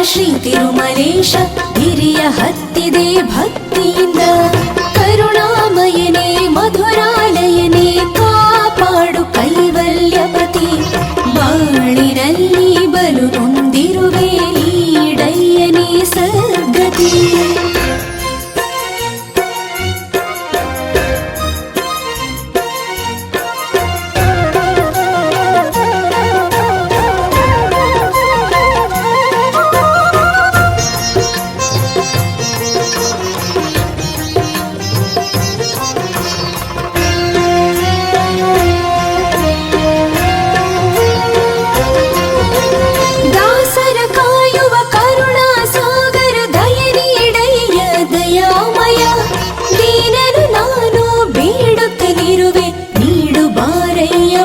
ಶ್ರೀ ತಿರುಮಲೇಶ ಹಿರಿಯ ಹತ್ತಿದೆ ಭಕ್ತಿಯಿಂದ. ಕರುಣಾಮಯನೇ ಮಧುರಾಲಯನೇ ಕಾಪಾಡು ಕೈವಲ್ಯಪತಿ. ಬಾಳಿನಲ್ಲಿ ಬಲು ನೊಂದಿರುವೆ ಈಡಯ್ಯನೇ ಸದ್ಗತಿ.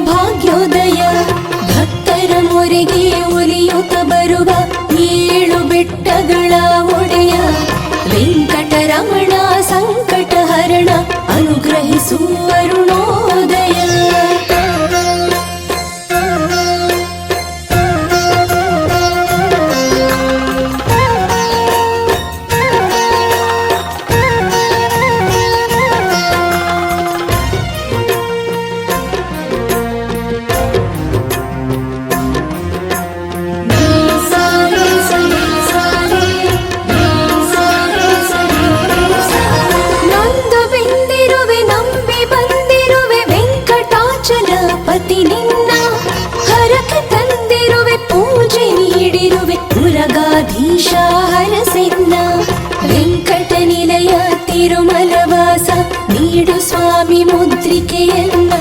ಭಾಗ್ಯೋದಯ ಭಕ್ತರ ಮೊರೆಗೆ ಒಲಿಯುತ್ತ ಬರುವ ಏಳು ಬೆಟ್ಟಗಳ ಒಡೆಯ ವೆಂಕಟರಮಣ ಸಂಕಟ ಹರಣ ಅನುಗ್ರಹಿಸು ಅರುಣೋದಯ. ನಿನ್ನ ಹರಕೆ ತಂದಿರುವೆ ಪೂಜೆ ನೀಡಿರುವೆ ಮುರಗಾಧೀಶ ಹರಸೆನ್ನ. ವೆಂಕಟ ನಿಲಯ ತಿರುಮಲವಾಸ ನೀಡು ಸ್ವಾಮಿ ಮುದ್ರಿಕೆಯನ್ನ.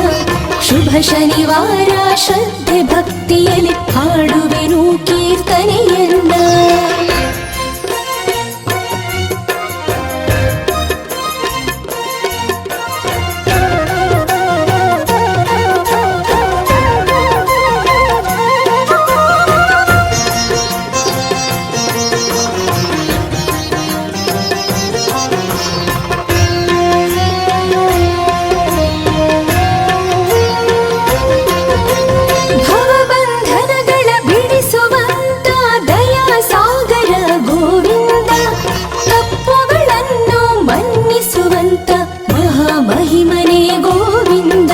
ಶುಭ ಶನಿವಾರ ಶ್ರದ್ಧೆ ಭಕ್ತಿಯಲ್ಲಿ ಹಾಡುವೆನು ಕೀರ್ತನೆಯನ್ನ. ಮಹಿಮನೆ ಗೋವಿಂದ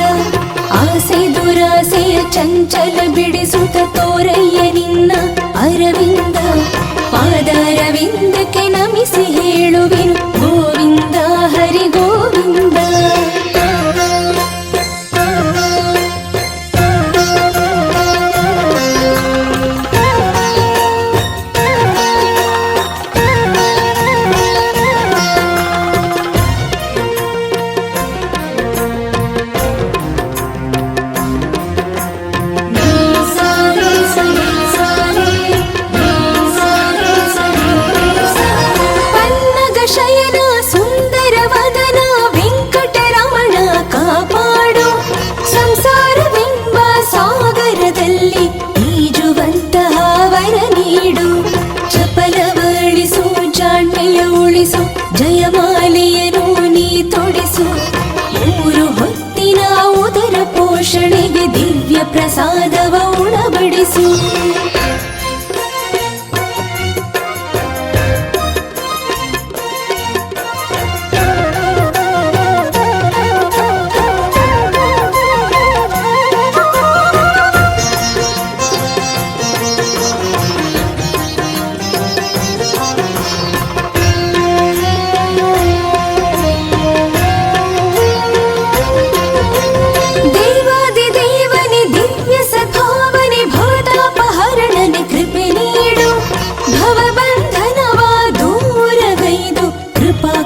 ಆಸೆ ದುರಾಸೆಯ ಚಂಚಲ ಬಿಡಿಸುತ್ತ ತೋರಯ್ಯ ನಿನ್ನ ಅರವಿಂದ. ಪಾದಾರವಿಂದಕ್ಕೆ ನಮಿಸಿ ಹೇಳುವೆನು ಗೋವಿಂದ ಹರಿ ಗೋವಿಂದ. ಜಯಮಾಲೆಯನು ನೀ ತೊಡಿಸು. ಮೂರು ಹೊತ್ತಿನ ಉದರ ಪೋಷಣೆಗೆ ದಿವ್ಯ ಪ್ರಸಾದವ ಉಣಬಡಿಸು.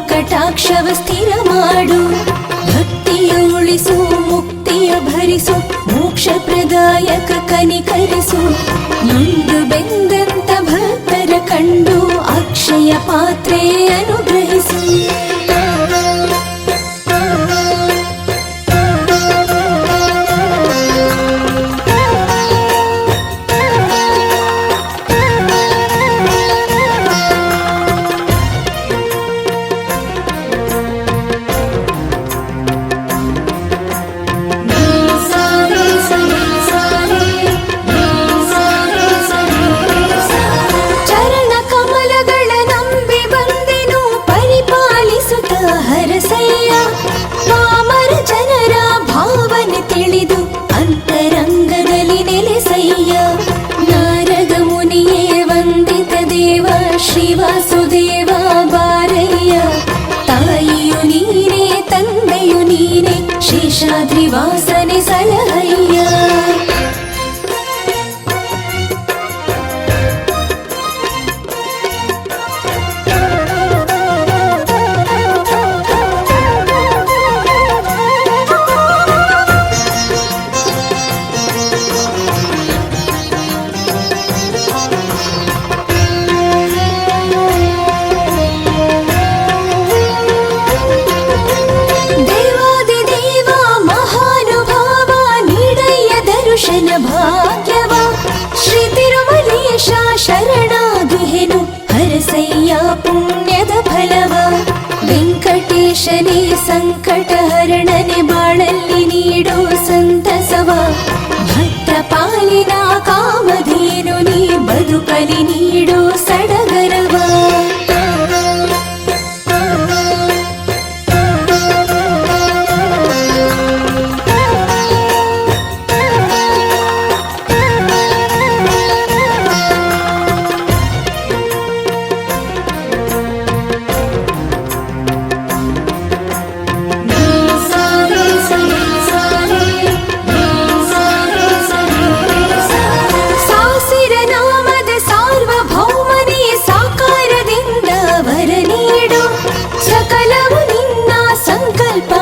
ಕಟಾಕ್ಷವ ಸ್ಥಿರ ಮಾಡು. ಭಕ್ತಿಯ ಉಳಿಸು ಮುಕ್ತಿಯ ಭರಿಸು ಮೋಕ್ಷ ಪ್ರದಾಯಕ ಕನಿಕರಿಸು. ನೊಂದು ಬೆಂದಂತ ಭಕ್ತರ ಕಂಡು ಅಕ್ಷಯ ಪಾತ್ರೆ ಅನುಗ್ರಹಿಸು. ಚರಣ ಶ್ರೀನಿವಾಸನೆ ಸಲಹಯ್ಯ. ಭಾಗ್ಯವ ಶ್ರೀ ತಿರುಮಲೇಶ ಶರಣಾಗಿಹೆನು ಹರಸಯ್ಯ ಪುಣ್ಯದ ಫಲವ. ವೆಂಕಟೇಶನೇ ಸಂಕಟ ಹರಣನೆ ಬಾಳಲ್ಲಿ ನೀಡೋ ಸಂತಸವ. ಭಕ್ತ ಪಾಲಿನ ಕಾಮಧೇನು ನೀ ಬದುಕಲಿ ನೀಡೋ ಸಡಗರವ.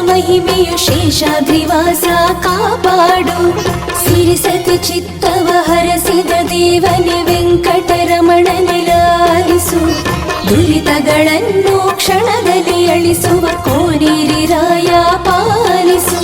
ಮಹಿಮೆಯು ಶೇಷಾದ್ರಿವಾಸ ಕಾಪಾಡು. ಸಿರಿಸತಿ ಚಿತ್ತವ ಹರಸಿದ ದೇವನೇ ವೆಂಕಟರಮಣನೆ ಲಾಲಿಸು. ದುರಿತಗಳನ್ನು ಕ್ಷಣದಲ್ಲಿ ಅಳಿಸುವ ಕೋನೇರಿ ರಾಯ ಪಾಲಿಸು.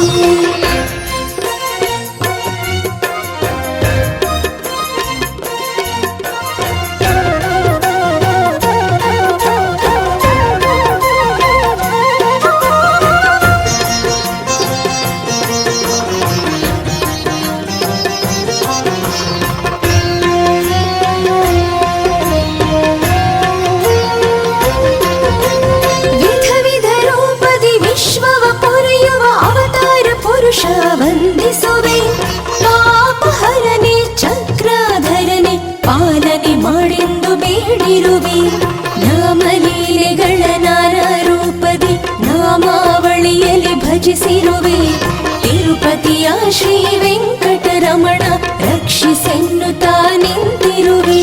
ವಂದಿಸುವೆ ಪಾಪಹರನೆ ಚಕ್ರಾಧರನೆ ಪಾಲನೆ ಮಾಡೆಂದು ಬೇಡಿರುವೆ. ನಾಮಲೀಲೆಗಳ ನಾನಾ ರೂಪದಿ ನಾಮಾವಳಿಯಲ್ಲಿ ಭಜಿಸಿರುವೆ. ತಿರುಪತಿಯ ಶ್ರೀ ವೆಂಕಟರಮಣ ರಕ್ಷಿಸೆನ್ನುತ್ತಾ ನಿಂತಿರುವೆ.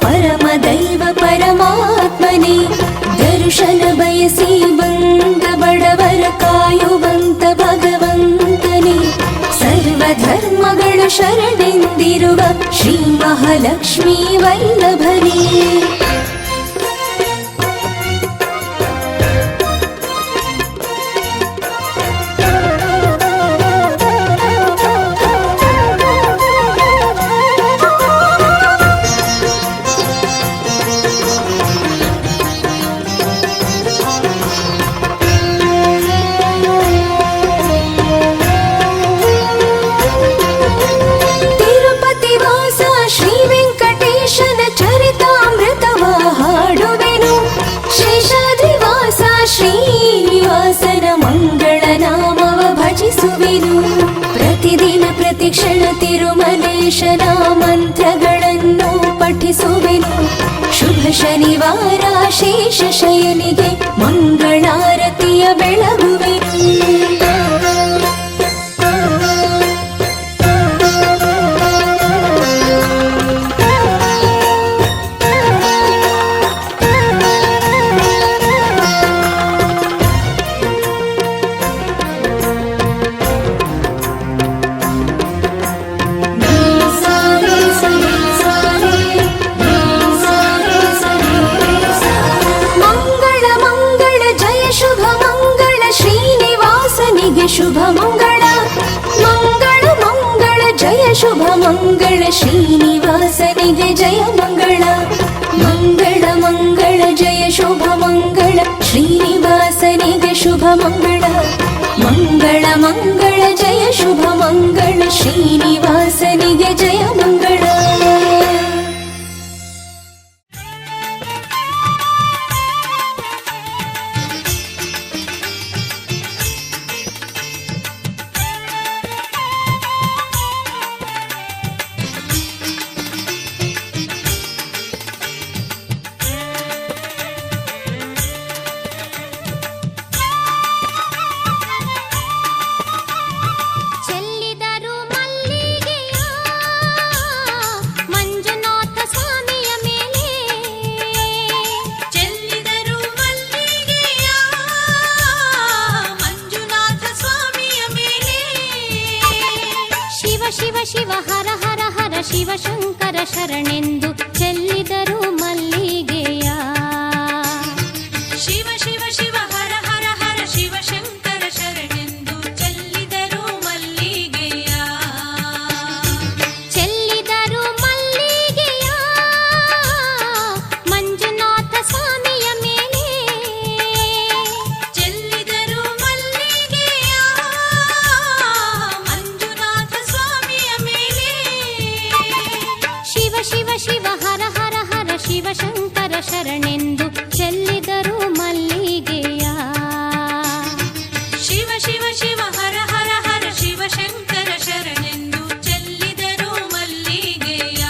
ಪರಮ ದೈವ ಪರಮಾತ್ಮನೇ ದರ್ಶನ ಬಯಸಿ ಬಂದ ಬಡವರ ಕಾಯುವಂತ ಭಗವಂತನೇ. ಸರ್ವಧರ್ಮಗಳ ಶರಣೆಂದಿರುವ ಶ್ರೀ ಮಹಾಲಕ್ಷ್ಮೀ ವಲ್ಲಭನೇ. ಶ್ರೀನಿವಾಸನ ಮಂಗಳ ನಾಮವ ಭಜಿಸುವೆನು. ಪ್ರತಿದಿನ ಪ್ರತಿಕ್ಷಣ ತಿರುಮಲೇಶನ ಮಂತ್ರಗಳನ್ನು ಪಠಿಸುವೆನು. ಶುಭ ಶನಿವಾರ ಶೇಷ ಶಯನಿಗೆ ಮಂಗಳಾರತಿಯ ಬೆಳಗುವೆನು. ಶುಭ ಮಂಗಳ ಮಂಗಳ ಮಂಗಳ ಜಯ ಶುಭ ಮಂಗಳ ಶ್ರೀನಿವಾಸನಿಗೆ ಜಯ ಮಂಗಳ ಮಂಗಳ ಮಂಗಳ ಜಯ ಶುಭ ಮಂಗಳ ಶ್ರೀನಿವಾಸನಿಗೆ ಶುಭ ಮಂಗಳ ಮಂಗಳ ಮಂಗಳ ಜಯ ಶುಭ ಮಂಗಳ ಶ್ರೀನಿವಾಸನಿಗೆ ಜಯ ಮಂಗಳ. ಶಿವ ಹರ ಹರ ಹರ ಶಿವ ಶಂಕರ ಶರಣೆಂದು ಚೆಲ್ಲಿದರು ಮಲ್ಲಿಗೆಯ. ಶಿವ ಶಿವ ಶಿವ ಹರ ಹರ ಹರ ಶಿವ ಶಂಕರ ಶರಣೆಂದು ಚೆಲ್ಲಿದರು ಮಲ್ಲಿಗೆಯ. ಚೆಲ್ಲಿದರು ಮಲ್ಲಿಗೆಯ ಮಂಜುನಾಥ ಸ್ವಾಮಿಯ ಮೇಲೆ. ಚೆಲ್ಲಿದರು ಮಲ್ಲಿಗೆಯ ಮಂಜುನಾಥ ಸ್ವಾಮಿಯ ಮೇಲೆ. ಶಿವ ಶಿವ ಶಿವ ಹರ ಹರ ಹರ ಶಿವ ಶಂಕರ ಶರಣೆಂದು ಚೆಲ್ಲಿದರು ಮಲ್ಲಿಗೆಯ. ಶಿವ ಶಿವ ಶಿವ ಹರ ಹರ ಹರ ಶಿವ ಶಂಕರ ಶರಣೆಂದು ಚೆಲ್ಲಿದರು ಮಲ್ಲಿಗೆಯ.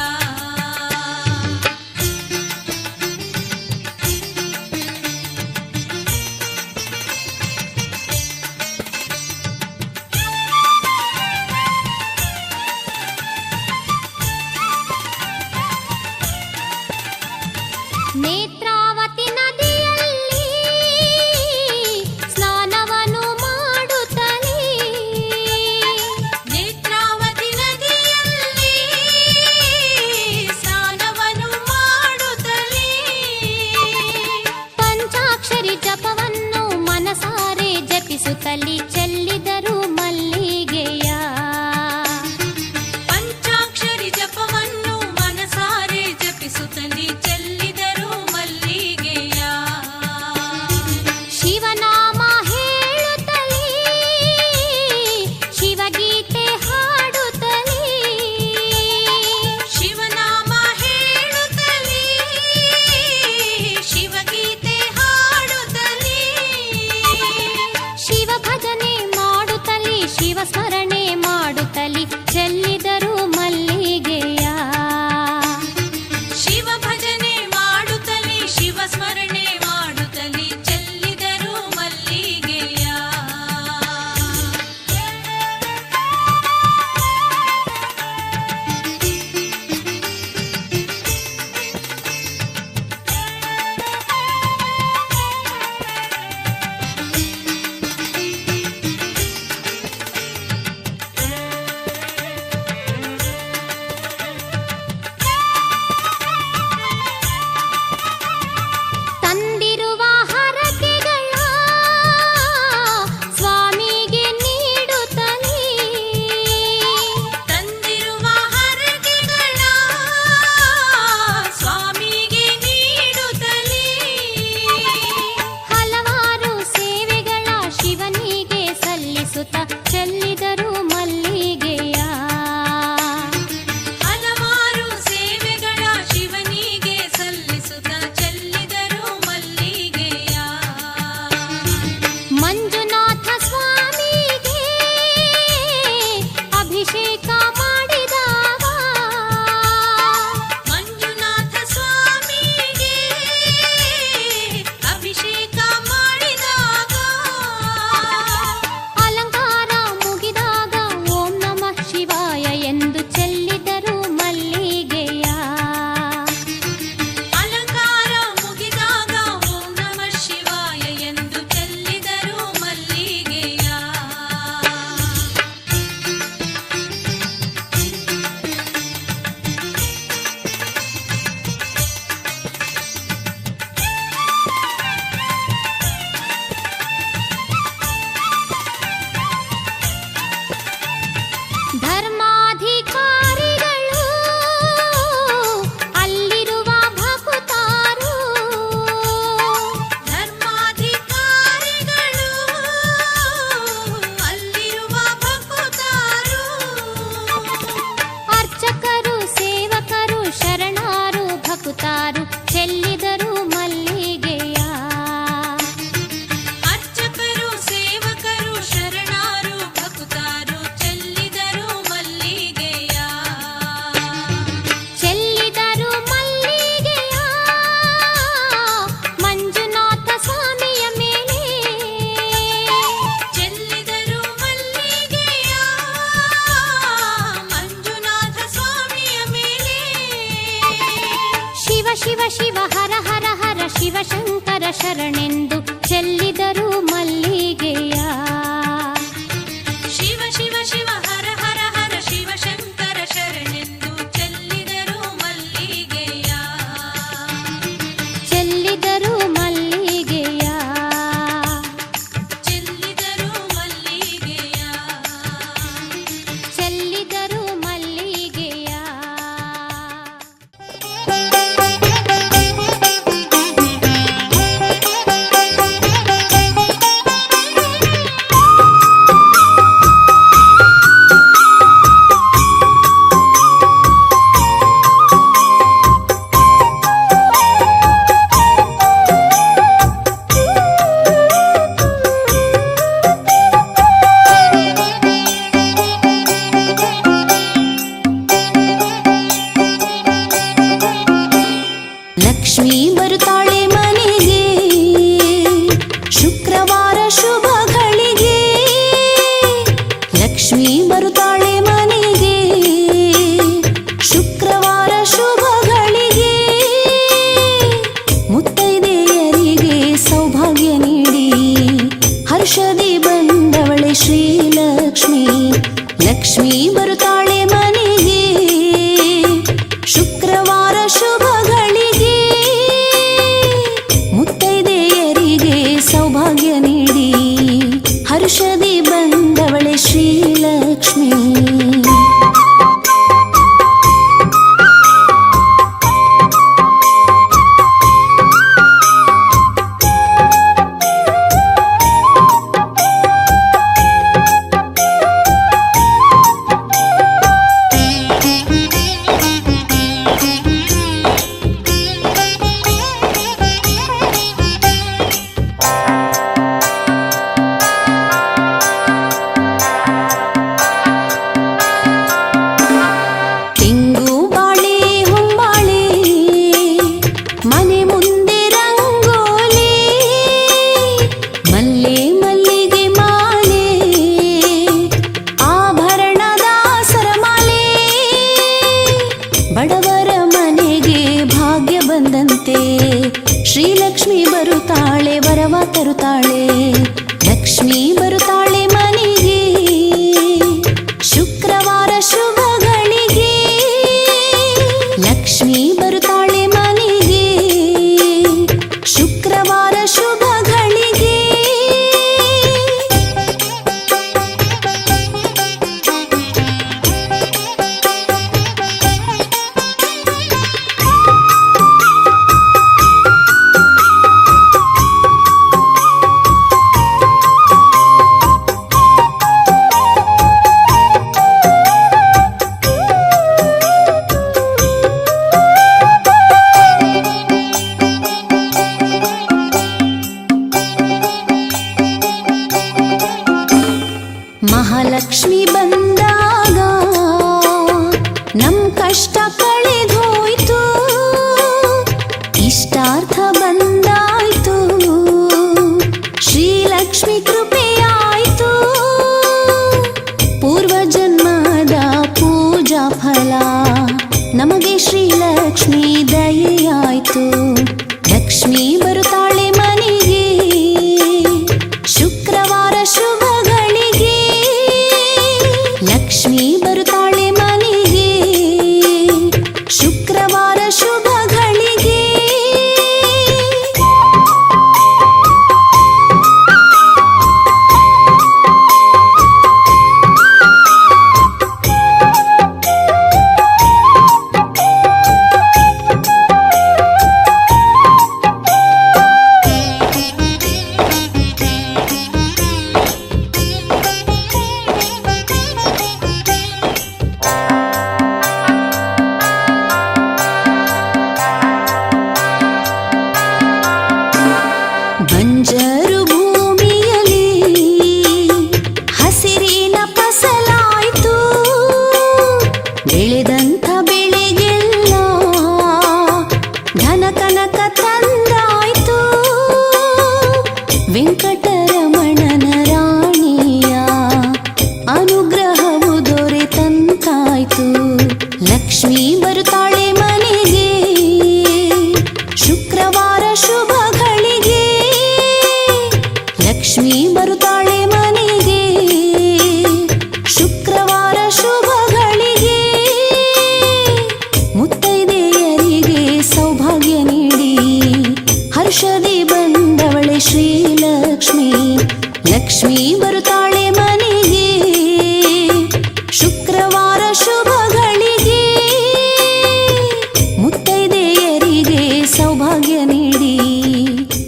ನೇತ್ರಾವತಿ ನದಿಯಲ್ಲಿ ಸ್ನಾನವನ್ನು ಮಾಡುತ್ತಲೇ. ನೇತ್ರಾವತಿ ನದಿಯಲ್ಲಿ ಸ್ನಾನವನ್ನು ಮಾಡುತ್ತಲೇ. ಪಂಚಾಕ್ಷರಿ ಜಪವನ್ನು ಮನಸಾರೆ ಜಪಿಸುತ್ತಲಿ ಚೆಲ್ಲಿದರು ಮಲ್ಲಿಗೆಯ. ಪಂಚಾಕ್ಷರಿ ಜಪವನ್ನು ಮನಸಾರೆ ಜಪಿಸುತ್ತಲಿ ಚೆಲ್ಲಿದರು ಮಲ್ಲಿಗೆಯ. ಶಿವನಾಮ ಹೇಳುತ್ತಲೇ ಶಿವಗೀತೆ ಹಾಡುತ್ತಲೇ. ಶಿವನಾಮ ಹೇಳುತ್ತಲೇ ಶಿವಗೀತೆ ಹಾಡುತ್ತಲೇ. ಶಿವ ಭಜನೆ ಮಾಡುತ್ತಲಿ ಶಿವ ಸ್ಮರಣೆ ಮಾಡುತ್ತಲಿ ಚೆಲ್ಲಿದರು ಮಲ್ಲಿಗೆಯ. ಶಿವ ಭಜನೆ ಮಾಡುತ್ತಲೇ ಶಿವ ಸ್ಮರಣೆ ಮಾಡುತ್ತಲೇ ಚೆಲ್ಲಿದರು ಮಲ್ಲಿಗೆಯ. ಶಿವ ಹರ ಹರ ಹರ ಶಿವಶಂಕರ ಶರಣೆಂದು ಚೆಲ್ಲಿದರು ಮಲ್ಲಿಗೆಯ. ಶಿವ ಶಿವ ಶಿವ ಹರ ಹರ ಹರ ಶಿವಶಂಕರ ಶರಣೆಂದು ಚೆಲ್ಲಿದರು ಮಲ್ಲಿಗೆಯ. ಚೆಲ್ಲಿದರು ಮಲ್ಲಿಗೆಯ. ಚೆಲ್ಲಿದರು ಮಲ್ಲಿಗೆಯ. ಚೆಲ್ಲಿದರು ಮಲ್ಲಿಗೆಯ. ಲಕ್ಷ್ಮೀ ಬರುತ್ತಾಳೆ ಮನೆಗೆ ಶುಕ್ರವಾರ ಶುಭ ಘಳಿಗೆ. ಲಕ್ಷ್ಮೀ ಬರುತ್ತಾಳೆ ಮನೆಗೆ ಶುಕ್ರವಾರ ಶುಭ ಘಳಿಗೆ. ಮುತ್ತೈದೆಯರಿಗೆ ಸೌಭಾಗ್ಯ ನೀಡಿ ಹರ್ಷದಿ ಬಂದವಳೆ ಶ್ರೀಲಕ್ಷ್ಮಿ. ಲಕ್ಷ್ಮೀ ಬರುತ್ತಾಳೆ ಮನೆಗೆ ಶುಕ್ರವಾರ ಶುಭ ಘಳಿಗೆ. ಮುತ್ತೈದೆಯರಿಗೆ ಸೌಭಾಗ್ಯ ನೀಡಿ ಹರ್ಷದಿ ಬಂದವಳೆ ಶ್ರೀಲಕ್ಷ್ಮಿ. ತೆಂಗು ಬಾಳೆ ಹೊಂಬಾಳೆ ಮನೆ ಮುಂದೆ ರಂಗೋಲಿ. ಮಲ್ಲೆ ಮಲ್ಲಿಗೆ ಮಾಲೆ ಆಭರಣದ ಸರಮಾಲೆ. ಬಡವರ ಮನೆಗೆ ಭಾಗ್ಯ ಬಂದಂತೆ ಶ್ರೀಲಕ್ಷ್ಮಿ ಬರುತ್ತಾಳೆ ವರವ ತರುತ್ತಾಳೆ. ಲಕ್ಷ್ಮೀ ಬರುತ್ತಾಳೆ ಮನೆಗೆ ಶುಕ್ರವಾರ ಶುಭ ಘಳಿಗೆ. ಲಕ್ಷ್ಮೀ ಬರುತ್ತಾಳೆ ಮನೆಗೆ ಶುಕ್ರವಾರ ಶುಭ ಘಳಿಗೆ. ಮಹಾಲಕ್ಷ್ಮಿ ಬಂದಾಗ ನಮ್ ಕಷ್ಟ ಕಳೆದೋಯ್ತು, ಇಷ್ಟಾರ್ಥ ಬಂದಾಯ್ತು. ಶ್ರೀಲಕ್ಷ್ಮಿ ಕೃಪೆಯಾಯ್ತು, ಪೂರ್ವ ಜನ್ಮದ ಪೂಜಾ ಫಲ ನಮಗೆ ಶ್ರೀಲಕ್ಷ್ಮಿ ದಯೆಯಾಯ್ತು. ಲಕ್ಷ್ಮೀ ಬರುತ್ತಾಳೆ ಮನೆಗೆ ಶುಕ್ರವಾರ ಶುಭ ಘಳಿಗೆ. ಲಕ್ಷ್ಮೀ ಬರುತ್ತಾಳೆ ಮನೆಗೆ ಶುಕ್ರವಾರ ಶುಭ ಘಳಿಗೆ. ಲಕ್ಷ್ಮೀ ಬರುತ್ತಾಳೆ ಮನೆಗೆ ಶುಕ್ರವಾರ ಶುಭಗಳಿಗೆ ಮುತ್ತೈದೆಯರಿಗೆ ಸೌಭಾಗ್ಯ ನೀಡಿ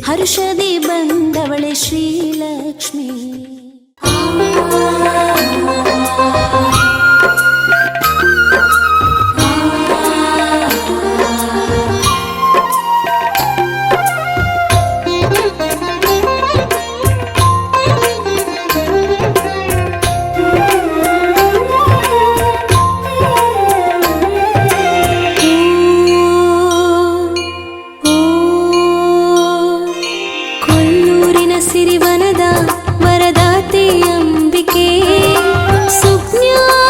ಹರ್ಷದಿ ಬಂದವಳೆ ಶ್ರೀಲಕ್ಷ್ಮಿ. ಸಿರಿವನದ ವರದಾತೆ ಅಂಬಿಕೆ ಸುಜ್ಞಾನ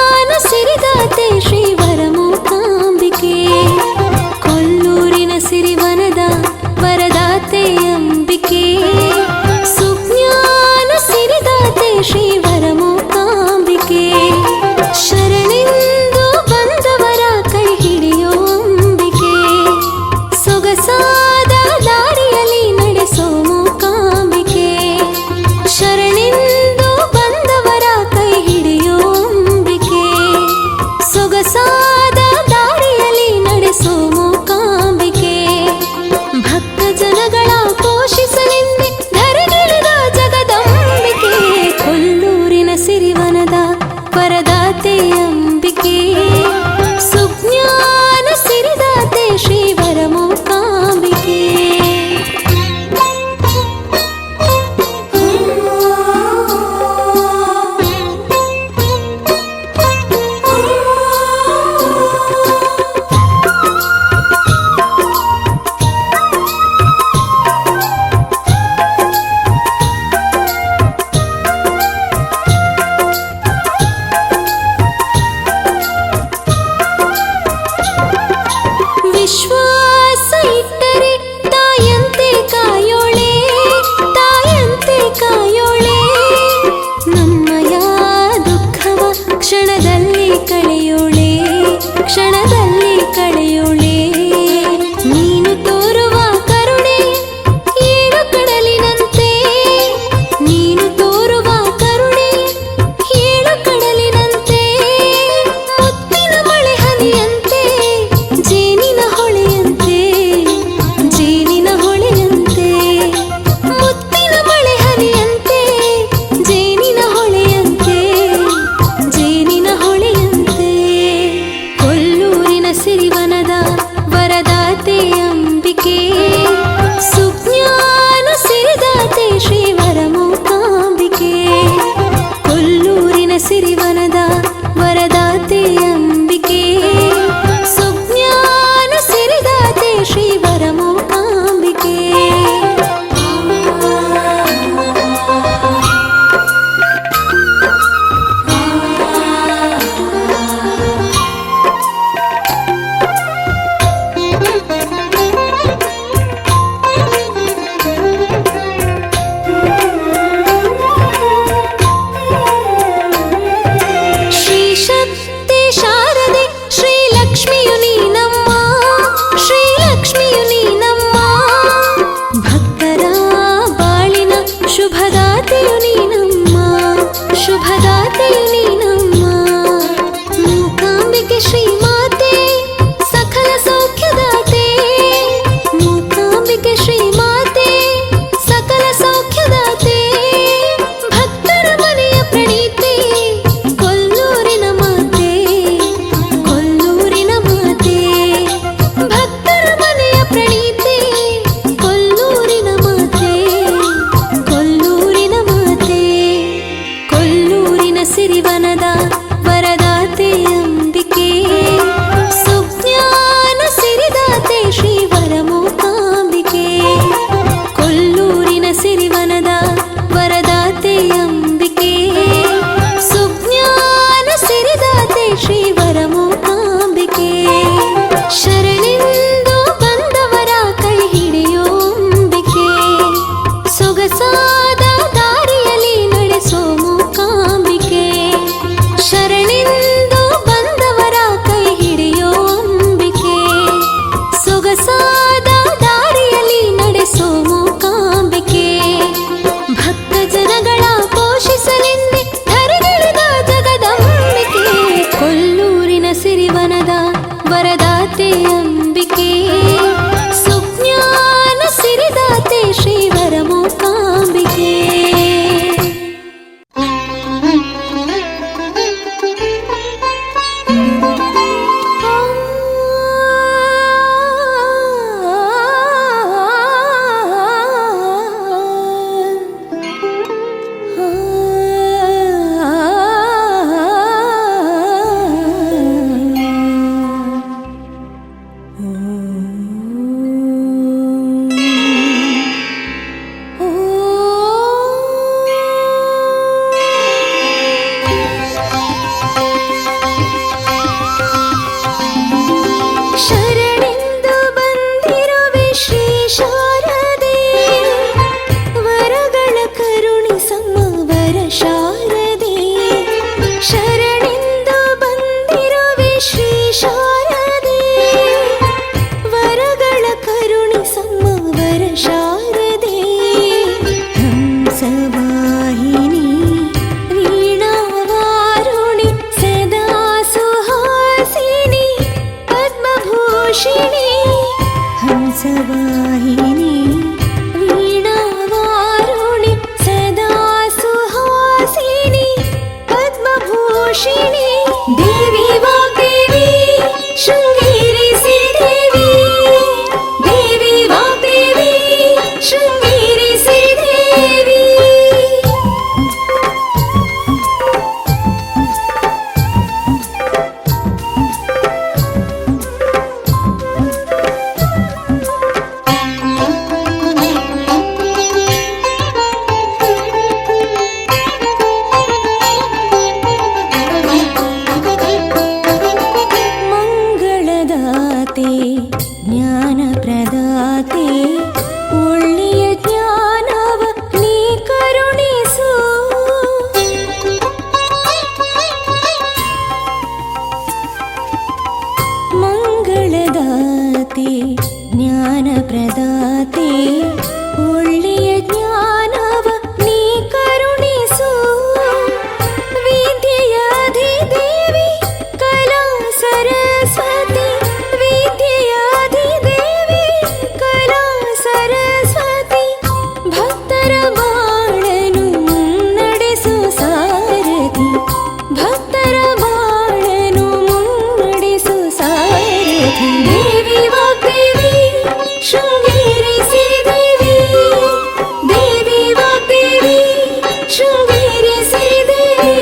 ಶೃಂಗೇರಿ ಶ್ರೀದೇವಿ.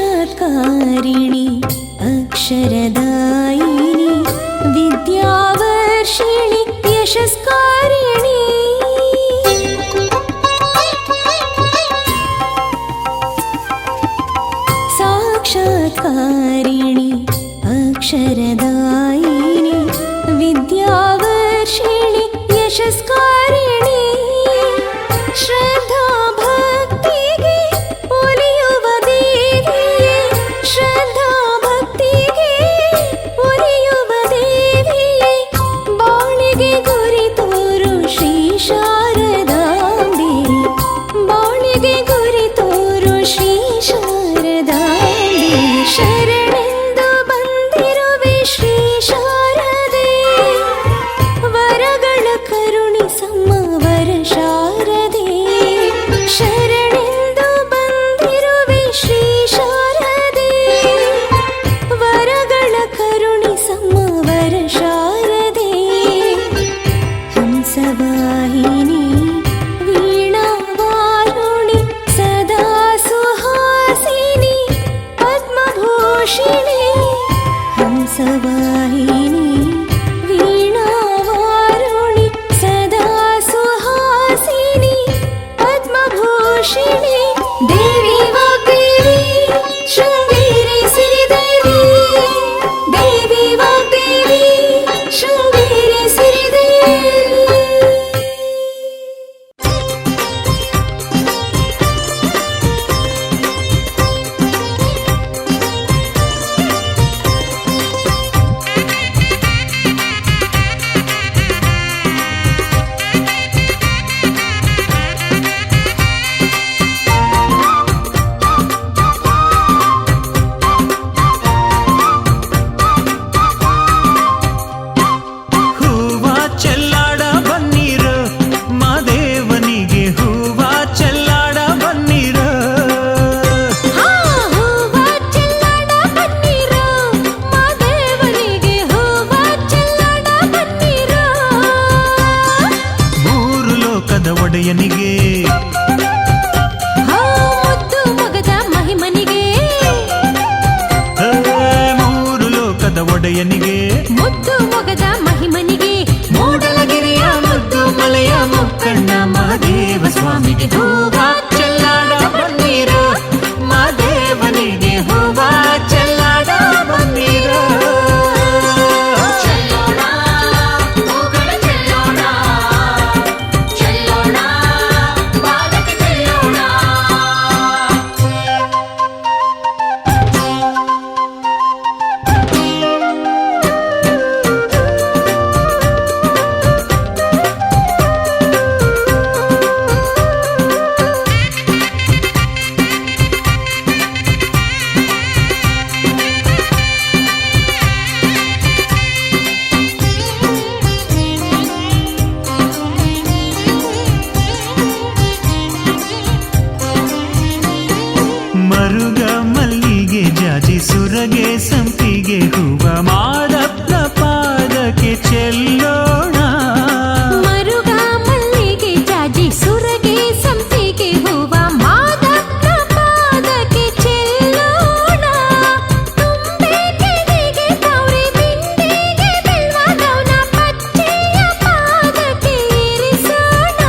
ಸಾಕ್ಷಾತ್ಕಾರಿಣಿ ಅಕ್ಷರದಾಯಿನಿ ವಿದ್ಯಾವರ್ಷಿಣಿ ಯಶಸ್ಕಾರಿಣಿ. ಸಾಕ್ಷಾತ್ಕಾರಿಣಿ ಅಕ್ಷರದಾಯಿನಿ ವಿದ್ಯಾವರ್ಷಿಣಿ ಯಶಸ್ಕಾರಿಣಿ. ಶ್ರದ್ಧಾ ಭಕ್ತಿಗೆ ಒಲಿಯುವ ದೇವಿಯೇ, ಶ್ರದ್ಧಾ ಭಕ್ತಿಗೆ ಒಲಿಯುವ ದೇವಿಯೇ, ಬಾಳಿಗೆ ಗುರಿ ತೋರು ಶ್ರೀ ಶಾರದಾಂಬೆ, ಬಾಳಿಗೆ ಗುರಿ ತೋರು ಶ್ರೀ ಶಾರದಾಂಬೆ. ಶರಣೆಂದು ಬಂದಿರುವೆ ಶ್ರೀ ಶಾರದೆ, ವರಗಳ ಕರುಣಿಸಮ್ಮ ವರ ಶಾರದೆ. ಶರಣೆಂದು ಬಂದಿರುವೆ ಶ್ರೀ ಶಾರದೆ, ವರಗಳ ಕರುಣಿಸಮ್ಮ ವರ ಶಾರದೆ. ಹಂಸವಾಹಿನಿ ವೀಣಾವಾರುಣಿ ಸದಾ ಸುಹಾಸಿನಿ ಪದ್ಮಭೂಷಿಣಿ. ಹಂಸವಾಹಿನಿ ವೀಣಾವಾರುಣಿ ಸದಾ ಸುಹಾಸಿನಿ ಪದ್ಮಭೂಷಿಣಿ. ದೇವಿ ವಾಗ್ದೇವಿ ಶೃಂಗೇರಿ ಶ್ರೀದೇವಿ, ದೇವಿ ವಾಗ್ದೇವಿ ಶೃಂಗೇರಿ ಶ್ರೀದೇವಿ. ಹೂವ ಚೆಲ್ಲಾಡ ಬನ್ನಿರ ಮಾದೇವನಿಗೆ, ಹೂವ ಚೆಲ್ಲಾಡ ಬನ್ನಿರ. ಹೂವ ಚೆಲ್ಲಾಡ ಬನ್ನಿರೋ ಮಾದೇವನಿಗೆ, ಹೂವ ಚೆಲ್ಲಾಡ ಬನ್ನಿರೋ. ಮೂರು ಲೋಕದ ಒಡೆಯನಿಗೆ, ಮುದ್ದು ಮೊಗದ ಮಹಿಮನಿಗೆ, ಮೂರು ಲೋಕದ ಒಡೆಯನಿಗೆ, ಮುದ್ದು ಮೊಗದ ಮಹಿಮನಿಗೆ, ಮೂಡಲಗಿರಿಯ ಮುದ್ದು ಮಲೆಯ ಮುಕ್ಕಣ್ಣ ಮಹಾದೇವ ಸ್ವಾಮಿಗೆ ಹೂವ ಚೆಲ್ಲಾಡ ಬನ್ನಿರ ಮಾದೇವನಿಗೆ, ಹೂವ ಚೆಲ್ಲಾಡ ಬನ್ನಿರ. ಮರುಗ ಮಲ್ಲಿಗೆ ಜಾಜಿ ಸುರಗೆ ಸಂಪಿಗೆ ಹೂವ ಮಾದಪ್ಪ ಪಾದಕ್ಕೆ ಚೆಲ್ಲೋಣ. ಮರುಗ ಮಲ್ಲಿಗೆ ಜಾಜಿ ಸುರಗೆ ಸಂಪಿಗೆ ಹೂವ ಮಾದಪ್ಪ ಪಾದಕ್ಕೆ ಚೆಲ್ಲೋಣ. ತುಂಬೆ ಕೆರೆಗೆ ತವರೆ ಬಿಂದಿಗೆ ಬಿಲ್ವದವನ ಪಚ್ಚೆಯ ಪಾದಕ್ಕೆ ಇರಿಸೋಣ.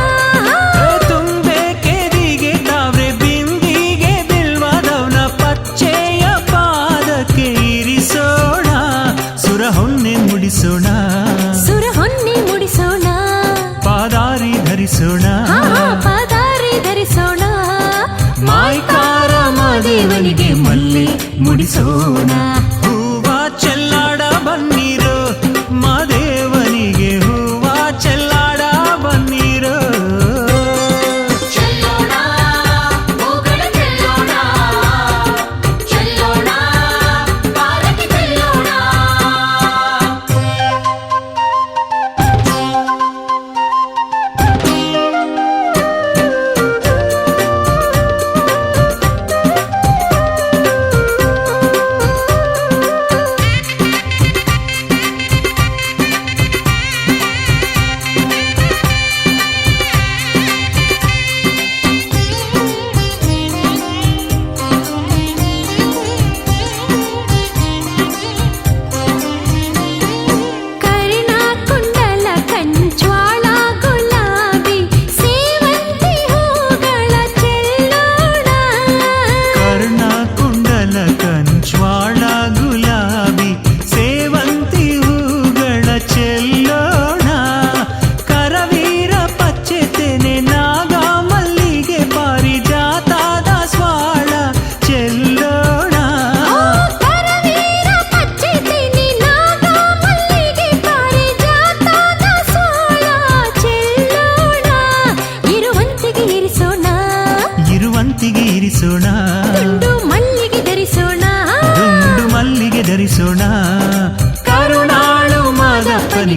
ತುಂಬೆ ಕೆರಿಗೆ ತಾವ್ರೆ ಬಿಂದಿಗೆ ಬಿಲ್ವದವನ ಪಚ್ಚೆಯ ಪಾದಕ್ಕೆ ಇರಿಸೋಣ. ಸುರ ಹೊನ್ನೆ ಮುಡಿಸೋಣ, ಸುರ ಹೊನ್ನೆ ಮುಡಿಸೋಣ, ಪಾದಾರಿ ಧರಿಸೋಣ, ಪಾದಾರಿ ಧರಿಸೋಣ. ಮಾಯ್ಕಾರ ಮಾದೇವನಿಗೆ ಮಲ್ಲೆ ಮುಡಿಸೋಣ. ಹೂವ ಚೆಲ್ಲಾಡ ಬನ್ನಿರೋ ಮಾದೇವನಿಗೆ, ಹೂವ ಚೆಲ್ಲಾಡ ಬನ್ನಿರೋ.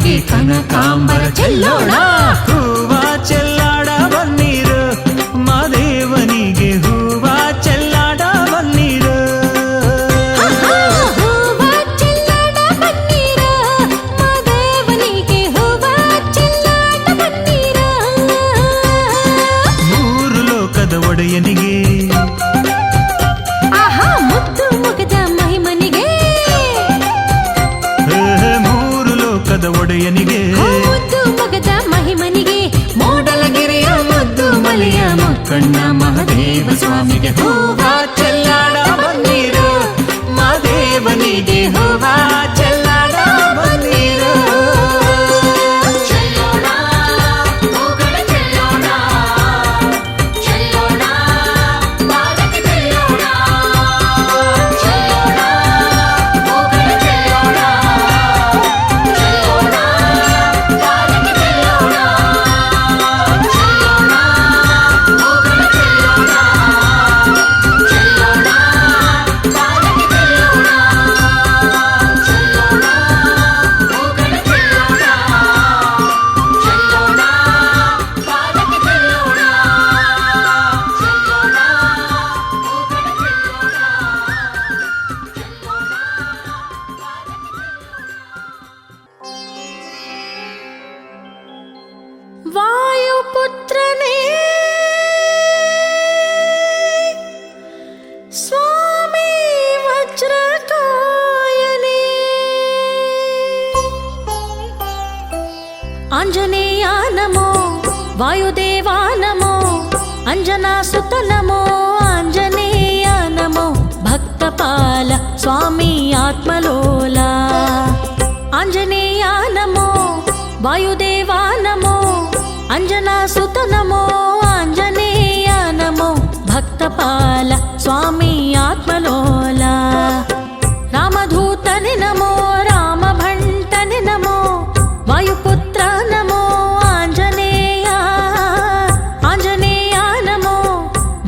ಸ್ವಾಮಿಗೆ ಕನಕಾಂಬರ ಚೆಲ್ಲೋಣ. ಹೂವ ಚೆಲ್ಲಾಡ ಬನ್ನಿರು ಮಾದೇವನಿಗೆ ಹೂವ ಚೆಲ್ಲಾಡ ಬನ್ನಿರು. ಹೂವ ಚೆಲ್ಲಾಡ ಬನ್ನಿರ ಮಾದೇವನಿಗೆ ಹೂವ ಚೆಲ್ಲಾಡ ಬನ್ನಿರ. ಮೂರು ಲೋಕದ ಒಡೆಯನಿಗೆ ಆಹಾ ಮುದ್ದು ಮುಗದ ಮಹಿಮನಿಗೆ ಮೂರು ಲೋಕದ ಒಡೆಯನಿಗೆ ಮುದ್ದು ಮುಗದ ಮಹಿಮನಿಗೆ ಮೂಡಲಗಿರಿಯ ಮುದ್ದು ಮಲೆಯ ಮುಕ್ಕಣ್ಣ ಮಹಾದೇವ ಸ್ವಾಮಿಗೆ ಹೂವ ಚೆಲ್ಲಾಡ ಬನ್ನಿರು ಮಾದೇವನಿಗೆ ಹೂವ ಚೆಲ್ಲಾಡ ಬನ್ನಿರು. ಚೆಲ್ಲೋಣ ಹೂಗಳ ಚೆಲ್ಲೋಣ ಚೆಲ್ಲೋಣ ಬಾಲಕ ಚೆಲ್ಲೋಣ ಚೆಲ್ಲೋಣ ಹೂಗಳ ಚೆಲ್ಲೋಣ ಚೆಲ್ಲೋಣ ಬಾಲಕ ಚೆಲ್ಲೋಣ ಚೆಲ್ಲೋಣ ಹೂಗಳ ಚೆಲ್ಲೋಣ ಚೆಲ್ಲೋಣ ಬಾಲಕ ಚೆಲ್ಲೋಣ ಚೆಲ್ಲೋಣ ಹೂಗಳ ಚೆಲ್ಲೋಣ ಚೆಲ್ಲೋಣ ಬಾಲಕ ಚೆಲ್ಲೋಣ ಚೆಲ್ಲೋಣ ವಾಯುಪುತ್ರನೇ ಸ್ವಾಮಿ ವಜ್ರಕಾಯನೇ ಆಂಜನೇಯ ನಮೋ ವಾಯುದೇವ ನಮೋ ಅಂಜನಾ ಸುತ ನಮೋ ಆಂಜನೇಯ ನಮೋ ಭಕ್ತಪಾಲ ಸ್ವಾಮಿ ಆತ್ಮಲೋಲ ಆಂಜನೇಯ ನಮೋ ವಾಯುದೇವ ನಮೋ ಅಂಜನಾ ಸುತ ನಮೋ ಆಂಜನೇಯ ನಮೋ ಭಕ್ತಪಾಲ ಸ್ವಾಮಿ ಆತ್ಮಲೋಲ ರಾಮಧೂತನೆ ನಮೋ ರಾಮಭಂಟನೆ ನಮೋ ವಾಯುಪುತ್ರ ನಮೋ ಆಂಜನೇಯ ಆಂಜನೇಯ ನಮೋ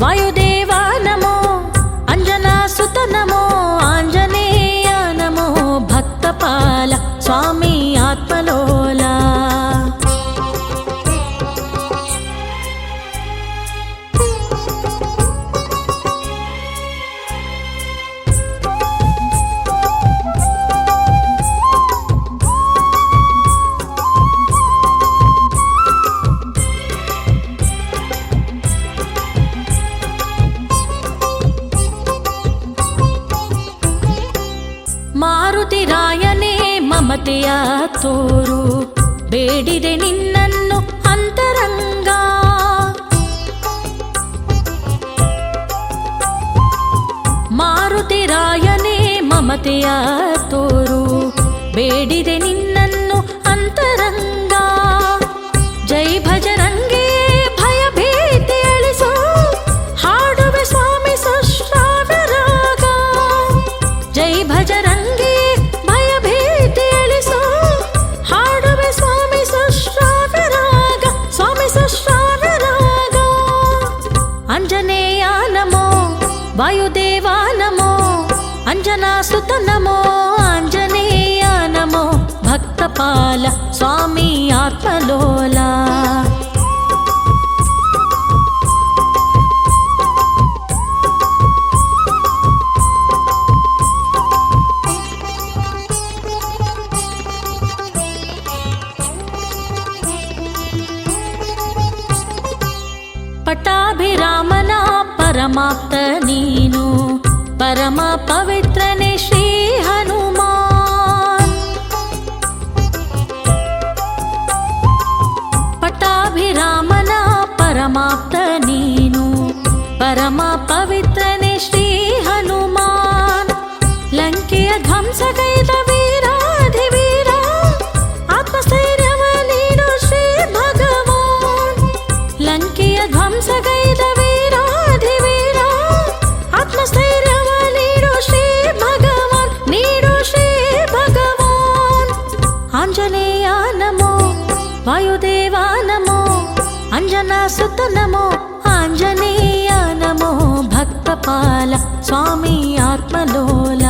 ವಾಯುದೇವ ನಮೋ ಅಂಜನಾ ಸುತ ನಮೋ ಆಂಜನೇಯ ನಮೋ ಭಕ್ತಪಾಲ ಸ್ವಾಮಿ ಆತ್ಮಲೋಲ ಮಾರುತಿರಾಯನೇ ಮಮತೆಯ ತೋರು ಬೇಡಿದೆ ನಿನ್ನನ್ನು ಅಂತರಂಗ ಮಾರುತಿರಾಯನೇ ಮಮತೆಯ ತೋರು ಬೇಡಿದೆ ನಿನ್ನನ್ನು ಅಂತರಂಗ ಜೈ ಭಜರಂಗೇ ಭಯ ಭೀತಿ ಅಳಿಸೋ ಹಾಡುವೆ ಸ್ವಾಮಿ ಸುಶ್ರಾವ್ಯ ರಾಗ ಜೈ ಭಜರಂಗೇ ಭಯ ಭೀತಿ ಅಳಿಸೋ ಹಾಡುವೆ ಸ್ವಾಮಿ ಸುಶ್ರಾವ್ಯ ರಾಗ ಸ್ವಾಮಿ ಸುಶ್ರಾವ್ಯ ರಾಗ ಅಂಜನೇಯ ನಮೋ ವಾಯುದೇವ ನಮೋ ಅಂಜನಾ ಸುತ ನಮೋ ಆಂಜನೇಯ ನಮೋ ಭಕ್ತಪಾಲ ಸ್ವಾಮಿ ಆತ್ಮಲೋಲ ಪಟ್ಟಾಭಿರಾಮನ ಪರಮಾಪ್ತ ನೀನು ಪರಮ ಪವಿತ್ರನೇ ಶ್ರೀ ಹನುಮಾನ್ ಪಟ್ಟಾಭಿರಾಮನ ಪರಮಾಪ್ತ ನೀನು ಪರಮ ಪವಿತ್ರನೇ ಶ್ರೀ ಹನುಮಾನ್ ಲಂಕೆಯ ಧ್ವಂಸಗೈದ ವೀರಾಧಿವೀರ ಆತ್ಮಸ್ಥೈರ್ಯವ ನೀಡು ಶ್ರೀ ಭಗವಾನ್ ಲಂಕೆಯ ಧ್ವಂಸಗೈದ ವೀರಾಧಿವೀರ ಆತ್ಮಸ್ಥೈರ್ಯವ ನೀಡು ಶ್ರೀ ಭಗವಾನ್ ನೀಡು ಶ್ರೀ ಭಗವಾನ್ ಆಂಜನೇಯ ನಮೋ ವಾಯುದೇವ ನಮೋ ಅಂಜನಾ ಸುತ ನಮೋ ಆಂಜನೇಯ ನಮೋ ಭಕ್ತಪಾಲ ಸ್ವಾಮಿ ಆತ್ಮಲೋಲ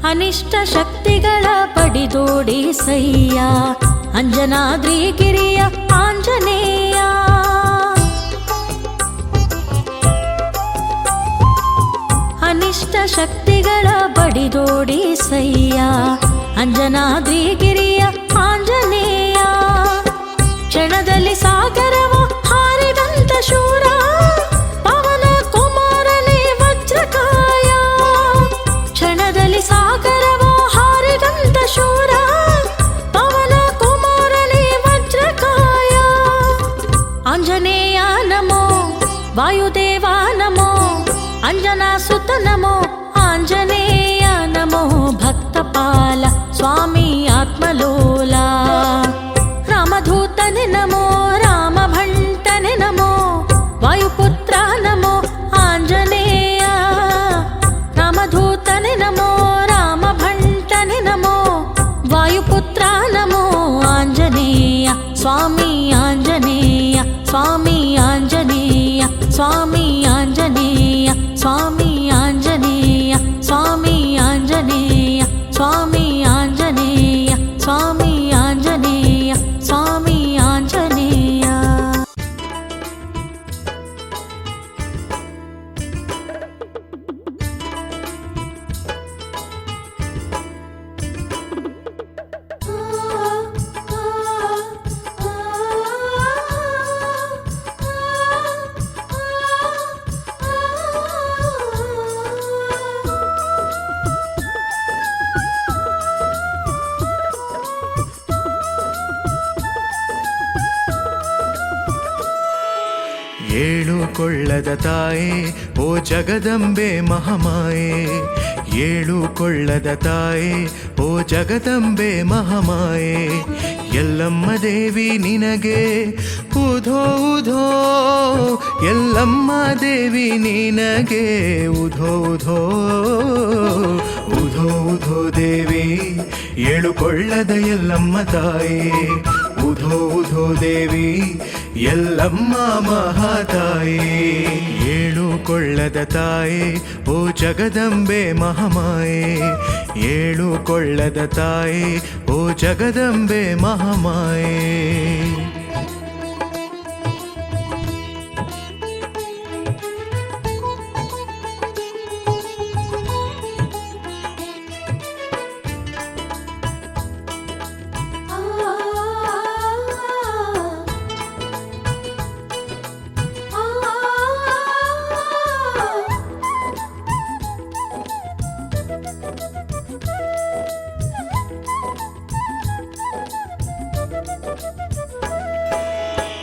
ಅನಿಷ್ಟ ಶಕ್ತಿಗಳ ಪಡಿದೋಡಿ ಸಯ್ಯ ಅಂಜನಾದ್ರಿಗಿರಿಯ ಆಂಜನೇಯ. ಅನಿಷ್ಟ ಶಕ್ತಿಗಳ ಬಡಿದೋಡಿ ಸಯ್ಯ ಅಂಜನಾದ್ರಿಗಿರಿಯ ಆಂಜನೇಯ. ಕ್ಷಣದಲ್ಲಿ ಸಾಗರವ ಹಾರಿದಂತ ಶೂರ ಪವನ ಕುಮಾರನೇ ವಜ್ರಕಾಯ. ಕ್ಷಣದಲ್ಲಿ ಸಾಗರವ ಹಾರಿದಂತ ಶೂರ ಪವನ ಕುಮಾರನೇ ವಜ್ರಕಾಯ. ಆಂಜನೇಯ ನಮೋ ವಾಯುದೇವ ನಮೋ ಅಂಜನಾ ಸುತ ನಮೋ ಆಂಜನೇಯ ನಮೋ ಭಕ್ತಪಾಲ ಸ್ವಾಮಿ ಆತ್ಮಲೋಲ. ರಾಮಧೂತನೆ ನಮೋ ರಾಮ ಭಂಟನೆ ನಮೋ ವಾಯುಪುತ್ರ ನಮೋ ಆಂಜನೇಯ. ರಾಮಧೂತನೆ ನಮೋ ರಾಮ ಭಂಟನೆ ನಮೋ ವಾಯುಪುತ್ರ ನಮೋ ಆಂಜನೇಯ. ಸ್ವಾಮಿ ಆಂಜನೇಯ ಸ್ವಾಮಿ ಆಂಜನೇಯ ಸ್ವಾಮಿ ಆಂಜನೇಯ ಸ್ವಾಮಿ ಆಂಜನೇಯ ಸ್ವಾಮಿ ಆಂಜನೇಯ ಸ್ವಾಮಿ ಆಂಜನೇಯ ಸ್ವಾಮಿ ಆಂಜನೇಯ ಸ್ವಾಮಿ ಆಂಜನೇಯ. ಏಳು ಕೊಳ್ಳದ ತಾಯೇ ಓ ಜಗದಂಬೆ ಮಹಾಮಾಯೆ. ಏಳು ಕೊಳ್ಳದ ತಾಯೇ ಓ ಜಗದಂಬೆ ಮಹಾಮಾಯೆ. ಎಲ್ಲಮ್ಮ ದೇವಿ ನಿನಗೆ ಉಧೋ ಉಧೋ. ಎಲ್ಲಮ್ಮ ದೇವಿ ನಿನಗೆ ಉಧೋ ಉಧೋ. ಉಧೋ ಉಧೋ ದೇವಿ ಏಳು ಕೊಳ್ಳದ ಎಲ್ಲಮ್ಮ ತಾಯೇ. ಉಧೋ ಉಧೋ ದೇವಿ ಎಲ್ಲಮ್ಮ ಮಹಾತಾಯೇ. ಏಳು ಕೊಳ್ಳದ ತಾಯೇ ಓ ಜಗದಂಬೆ ಮಹಾಮಾಯೆ. ಏಳು ಕೊಳ್ಳದ ತಾಯೇ ಓ ಜಗದಂಬೆ ಮಹಾಮಾಯೆ.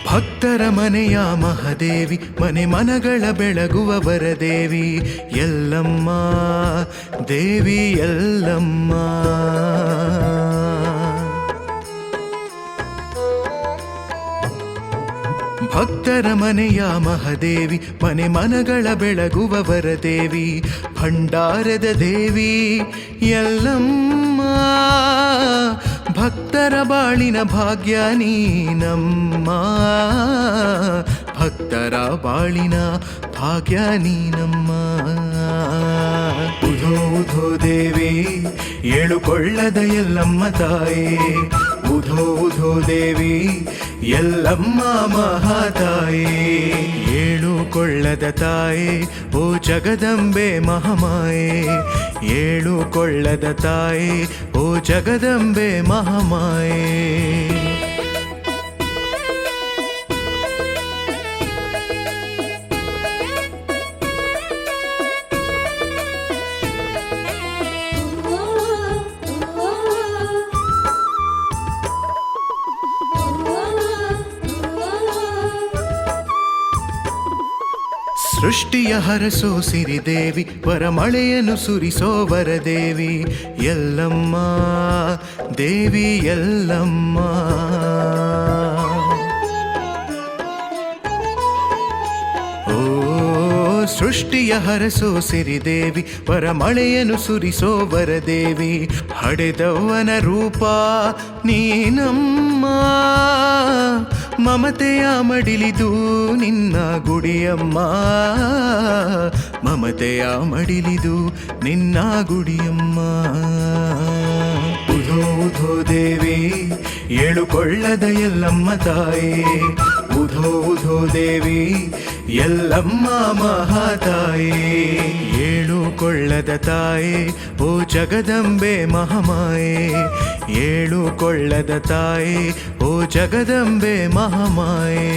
ಭಕ್ತರ ಮನೆಯ ಮಹಾದೇವಿ ಮನೆ ಮನಗಳ ಬೆಳಗುವ ವರದೇವಿ ಎಲ್ಲಮ್ಮ ದೇವಿ ಎಲ್ಲಮ್ಮ. ಭಕ್ತರ ಮನೆಯ ಮಹಾದೇವಿ ಮನೆ ಮನಗಳ ಬೆಳಗುವ ವರದೇವಿ ಭಂಡಾರದ ದೇವಿ ಎಲ್ಲಮ್ಮ. ಭಕ್ತರ ಬಾಳಿನ ಭಾಗ್ಯ ನೀನಮ್ಮ. ಭಕ್ತರ ಬಾಳಿನ ಭಾಗ್ಯ ನೀನಮ್ಮ. ಉಧೋ ಉಧೋ ದೇವಿ ಏಳು ಕೊಳ್ಳದ ಎಲ್ಲಮ್ಮ ತಾಯೇ. ಉಧೋ ಉಧೋ ದೇವಿ ಎಲ್ಲಮ್ಮ ಮಹಾತಾಯೇ. ಏಳು ಕೊಳ್ಳದ ತಾಯೇ ಓ ಜಗದಂಬೆ ಮಹಾಮಾಯೆ. ಏಳು ಕೊಳ್ಳದ ತಾಯೇ ಓ ಜಗದಂಬೆ ಮಹಾಮಾಯೆ. ಸೃಷ್ಟಿಯ ಹರಸೋ ಸಿರಿದೇವಿ ವರಮಳೆಯನ್ನು ಸುರಿಸೋ ವರದೇವಿ ಎಲ್ಲಮ್ಮ ದೇವಿ ಎಲ್ಲಮ್ಮ. ಓ ಸೃಷ್ಟಿಯ ಹರಸೋ ಸಿರಿದೇವಿ ವರಮಳೆಯನ್ನು ಸುರಿಸೋ ವರದೇವಿ ಹಡೆದವನ ರೂಪ ನೀನಮ್ಮ. ಮಮತೆಯ ಮಡಿಲಿದು ನಿನ್ನ ಗುಡಿಯಮ್ಮ, ಮಮತೆಯ ಮಡಿಲಿದು ನಿನ್ನ ಗುಡಿಯಮ್ಮ. ಉಧೋ ಉಧೋ ದೇವಿ ಏಳುಕೊಳ್ಳದ ಎಲ್ಲಮ್ಮ ತಾಯೇ, ಉಧೋ ಉಧೋ ದೇವಿ ಎಲ್ಲಮ್ಮ ಮಹಾತಾಯೇ. ಏಳುಕೊಳ್ಳದ ತಾಯೇ ಓ ಜಗದಂಬೆ ಮಹಾಮಾಯೆ, ಏಳುಕೊಳ್ಳದ ತಾಯೇ ಓ ಜಗದಂಬೆ ಮಹಾಮಾಯೆ.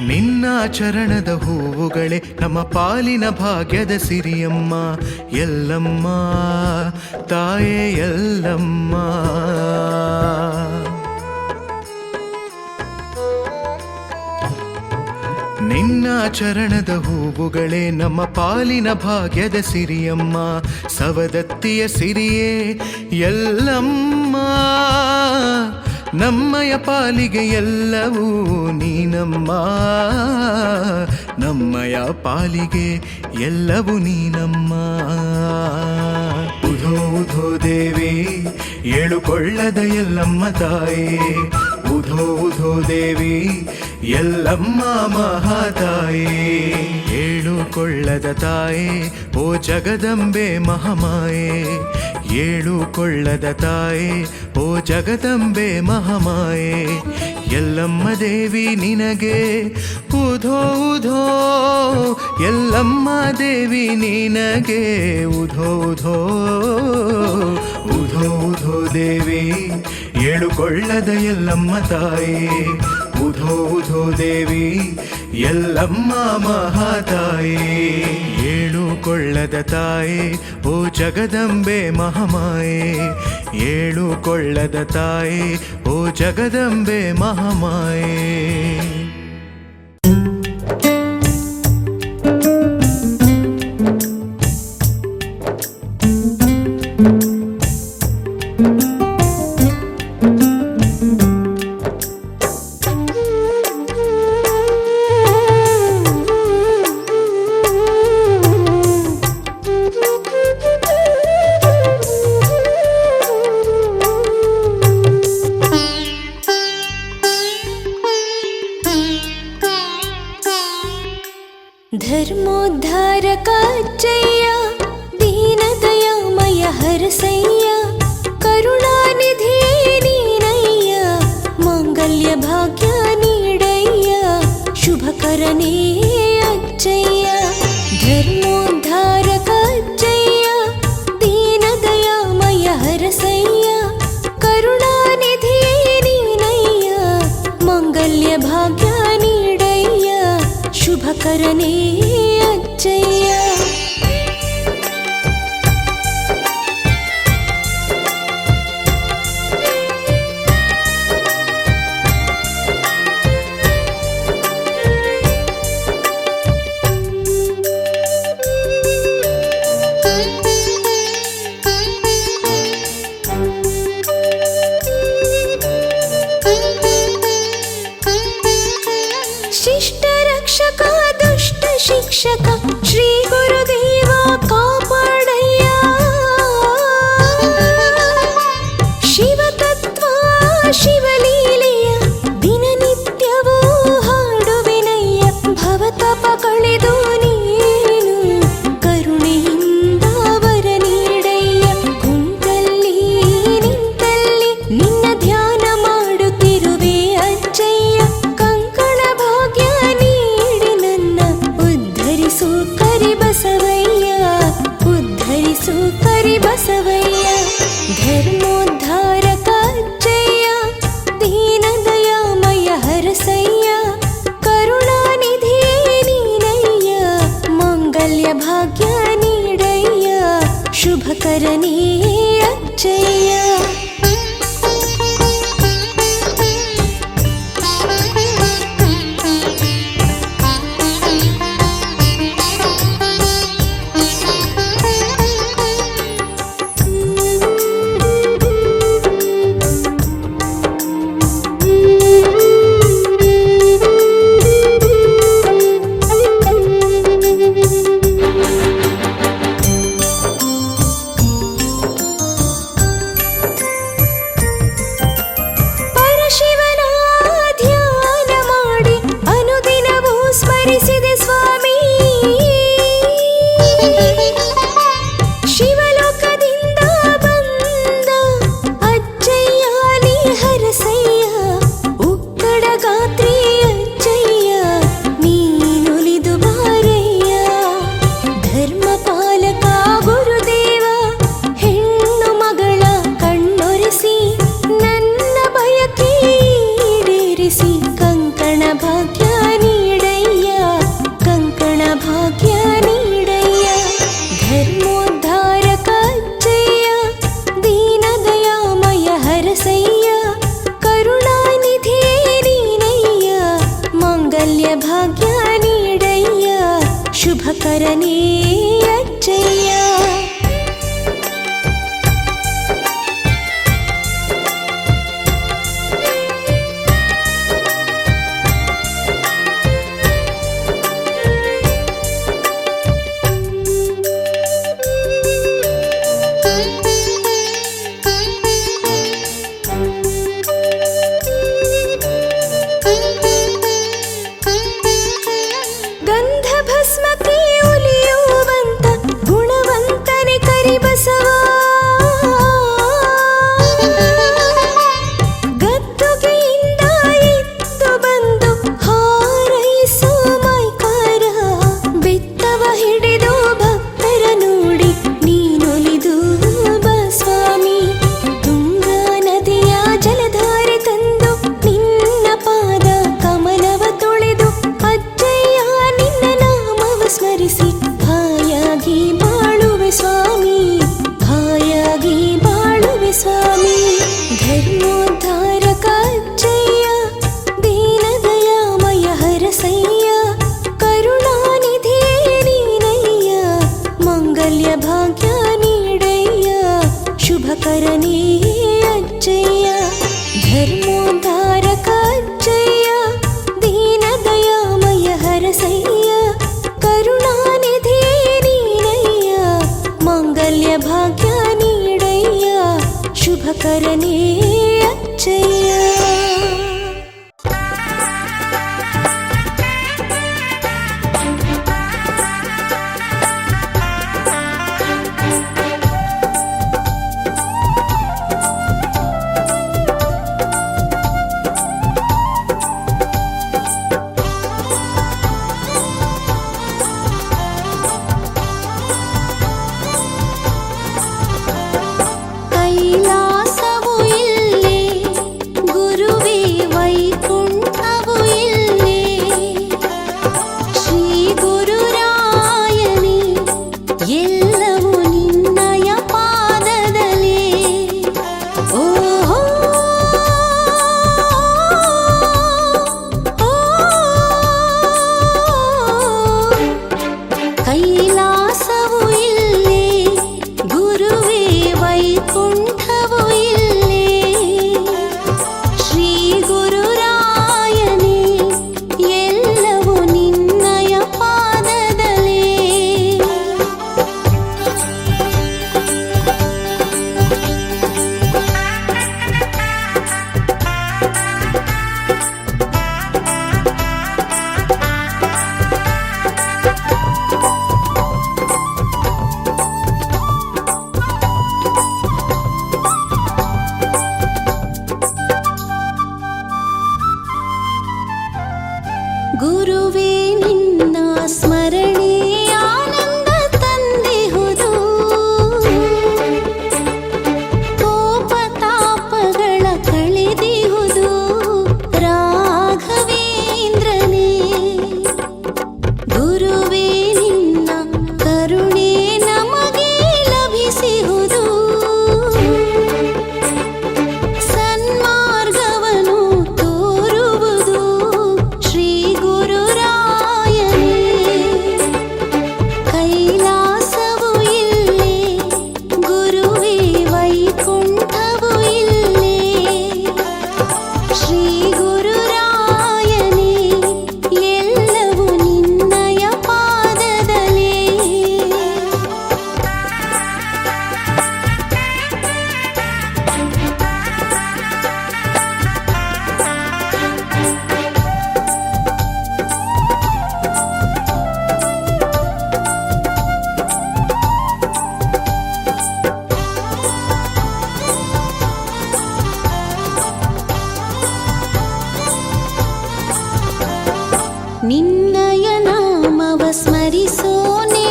ನಿನ್ನ ಚರಣದ ಹೂವುಗಳೇ ನಮ್ಮ ಪಾಲಿನ ಭಾಗ್ಯದ ಸಿರಿಯಮ್ಮ, ಎಲ್ಲಮ್ಮ ತಾಯೇ ಎಲ್ಲಮ್ಮ. ನಿನ್ನ ಚರಣದ ಹೂವುಗಳೇ ನಮ್ಮ ಪಾಲಿನ ಭಾಗ್ಯದ ಸಿರಿಯಮ್ಮ, ಸವದತ್ತಿಯ ಸಿರಿಯೇ ಎಲ್ಲಮ್ಮ. ನಮ್ಮಯ ಪಾಲಿಗೆ ಎಲ್ಲವೂ ನೀನಮ್ಮ, ನಮ್ಮಯ ಪಾಲಿಗೆ ಎಲ್ಲವೂ ನೀನಮ್ಮ. ಉಧೋ ಉಧೋ ದೇವಿ ಏಳುಕೊಳ್ಳದ ಎಲ್ಲಮ್ಮ ತಾಯೇ, ಉಧೋ ಉಧೋ ದೇವಿ ಎಲ್ಲಮ್ಮ ಮಹಾತಾಯೇ. ಏಳುಕೊಳ್ಳದ ತಾಯೇ ಓ ಜಗದಂಬೆ ಮಹಾಮಾಯೆ, ಏಳುಕೊಳ್ಳದ ತಾಯೇ ಓ ಜಗದಂಬೆ ಮಹಾಮಾಯೆ. ಎಲ್ಲಮ್ಮ ದೇವಿ ನಿನಗೆ ಉಧೋ ಉಧೋ, ಎಲ್ಲಮ್ಮ ದೇವಿ ನಿನಗೆ ಉಧೋ ಉಧೋ, ಉಧೋ ಉಧೋ ದೇವಿ ಏಳುಕೊಳ್ಳದ ಎಲ್ಲಮ್ಮ ತಾಯೇ, ಉಧೋ ಉಧೋ ದೇವಿ ಎಲ್ಲಮ್ಮ ಮಹಾತಾಯೇ. ಏಳುಕೊಳ್ಳದ ತಾಯೇ ಓ ಜಗದಂಬೆ ಮಹಾಮಾಯೆ, ಏಳುಕೊಳ್ಳದ ತಾಯೇ ಓ ಜಗದಂಬೆ ಮಹಾಮಾಯೆ. ಧರ್ಮೋದ್ಧಾರಕ ಅಜ್ಜಯ್ಯ, ದೀನದಯಾಮಯ ಹರಸಯ್ಯ, ಕರುಣಾನಿಧಿ ನೀನಯ್ಯ, ಮಾಂಗಲ್ಯ ಭಾಗ್ಯ ನೀಡಯ್ಯ, ಶುಭಕರನೇ ಅಜ್ಜಯ್ಯ. ಧರ್ಮೋದ್ಧಾರಕ ಅಜ್ಜಯ್ಯ, ದೀನದಯಾಮಯ ಹರಸಯ್ಯ, ಕರುಣಾನಿಧಿ ನೀನಯ್ಯ, ಮಾಂಗಲ್ಯ ಭಾಗ್ಯ ನೀಡಯ್ಯ, ಶುಭಕರನೇ ಅಜ್ಜಯ್ಯ. ಶಿಷ್ಟ ರಕ್ಷಕ ದುಷ್ಟ ಶಿಕ್ಷಕ ಶ್ರೀ ಸ್ಮರಿಸಿದೆ ಸ್ವಾಮಿ. ಶಿವಲೋಕದಿಂದ ಬಂದ ಅಜ್ಜಯ್ಯ ನೀ ಹರಸಯ್ಯ, ಉಕ್ಕಡ ಗಾತ್ರಿ ಅಜ್ಜಯ್ಯ ನೀನುಲಿದು ಬಾರಯ್ಯ. ಧರ್ಮಪಾಲಕ ಗುರುದೇವ ಹೆಣ್ಣು ಮಗಳ ಕಣ್ಣೊರೆಸಿ ನನ್ನ ಬಯಕೆ ಈಡೇರಿಸಿ ಕಂಕಣ ಭಾಗ್ಯ ನೀಡಯ್ಯ, ಕಂಕಣ ಭಾಗ್ಯ ನೀಡಯ್ಯ. ಧರ್ಮೋದ್ಧಾರಕ ಅಜ್ಜಯ್ಯ ದೀನ ದಯಾಮಯ ಹರಸಯ್ಯ, ಕರುಣಾನಿಧಿ ನೀನಯ್ಯ ಮಾಂಗಲ್ಯ ಭಾಗ್ಯ ನೀಡಯ್ಯ, ಶುಭಕರನೇ ಅಜ್ಜಯ್ಯ. ಗಂಧ ಭಸ್ಮಕ್ಕೆ ಉಲಿಯುವಂತ ಗುಣವಂತನೆ ಕರಿಬಸವ, ಗದ್ದುಗೆಯಿಂದ ಇತ್ತು ಬಂದು ಹಾರೈಸೋ ಮೈಕಾರ. ಬೆತ್ತವ ಹಿಡಿದು ಭಕ್ತರ ನೋಡಿ ನೀನೊಲಿದು ಬಾ ಸ್ವಾಮಿ. ತುಂಗಾ ನದಿಯ ಜಲಧಾರೆ ತಂದು ನಿನ್ನ ಪಾದ ಕಮಲವ ತೊಳೆದು ಅಜ್ಜಯ್ಯ ನಿನ್ನ ನಾಮವ ಸ್ಮರಿಸಿ ಹಾಯಾಗಿ ಬಾಳುವೆ ಸ್ವಾಮಿ, ಹಾಯಾಗಿ ಬಾಳುವೆ ಸ್ವಾಮಿ. ಧರ್ಮೋದ್ಧಾರಕ ಅಜ್ಜಯ್ಯ ದೀನ ದಯಾಮಯ ಹರಸಯ್ಯ, ಕರುಣಾನಿಧಿ ನೀನಯ್ಯ ಮಾಂಗಲ್ಯ ಭಾಗ್ಯ ನೀಡಯ್ಯ, ಶುಭಕರನೇ ಅಜ್ಜಯ್ಯ. ಧರ್ಮೋದ್ಧಾರಕ ಅಜ್ಜಯ್ಯ ದೀನ ದಯಾಮಯ ಹರಸಯ್ಯ, ಕರುಣಾನಿಧಿ ನೀನಯ್ಯ ಮಾಂಗಲ್ಯ ಭಾಗ್ಯ ನೀಡಯ್ಯ, ಶುಭಕರನೇ ಅಜ್ಜಯ್ಯ. ಕೈಲಾಸವು ಇಲ್ಲೇ, ಗುರುವೇ ವೈಕುಂಠವು ಇಲ್ಲೇ, ಶ್ರೀ ಗುರುರಾಯನೇ ಎಲ್ಲವೂ ನಿನ್ನಯ ಪಾದದಲೇ. ಓಹೋ ಕೈಲಾಸವು ಇಲ್ಲೇ, ಗುರುವೇ ವೈಕುಂಠವು ನಿನ್ನಯ ನಾಮವ ಸ್ಮರಿಸೋನೇ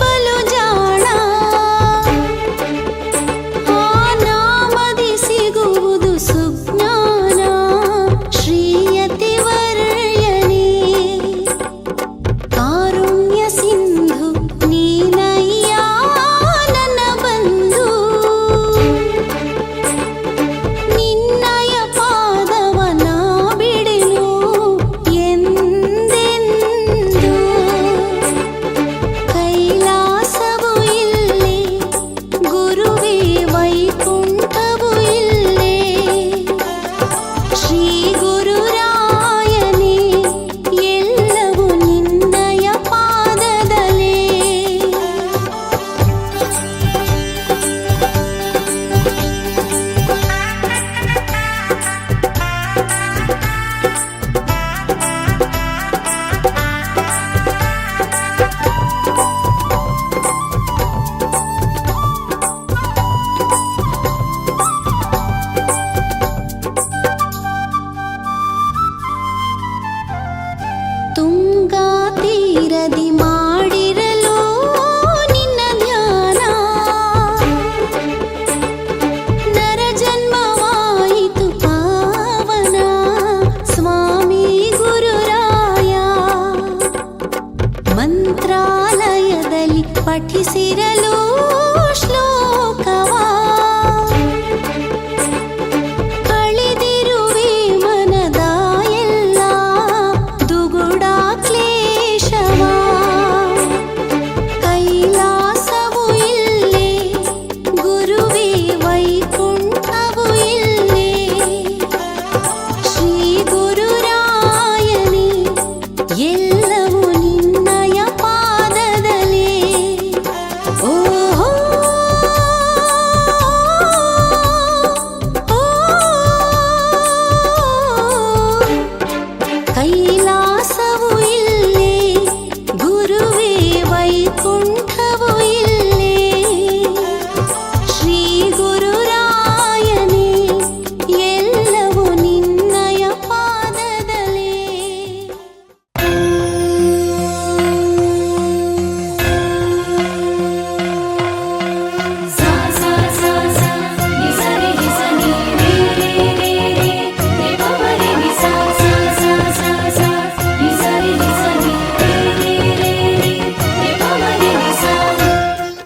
ಬಲು ಜಾಣ. ಆ ನಾಮದಿ ಸಿಗುವುದು ಸುಜ್ಞಾನ ಶ್ರೀಯತಿ ವರ್ಯನೇ. ಕಾರುಣ್ಯ ಸಿಂಧು ನೀನಯ್ಯ ನನ್ನ ಬಂಧು. ನಿನ್ನಯ ಪಾದವನ ಬಿಡೆನು ಎಂದೆಂದು. ಕೈಲಾಸವು ಇಲ್ಲೇ ಗುರುವೇ ವೈಕುಂಠವು ಇಲ್ಲೇ. ಶ್ರೀ ಗುರುರಾಯನೇ ಎಲ್ಲವೂ ನಿನ್ನಯ ಪಾದದಲೇ. ತುಂಗಾ ತೀರದಿ ಮಾಡಿರಲು ನಿನ್ನ ಧ್ಯಾನ. ನರಜನ್ಮವಾಯಿತು ಪಾವನ ಸ್ವಾಮಿ ಗುರುರಾಯ. ಮಂತ್ರಾಲಯದಲ್ಲಿ ಪಠಿಸಿರಲು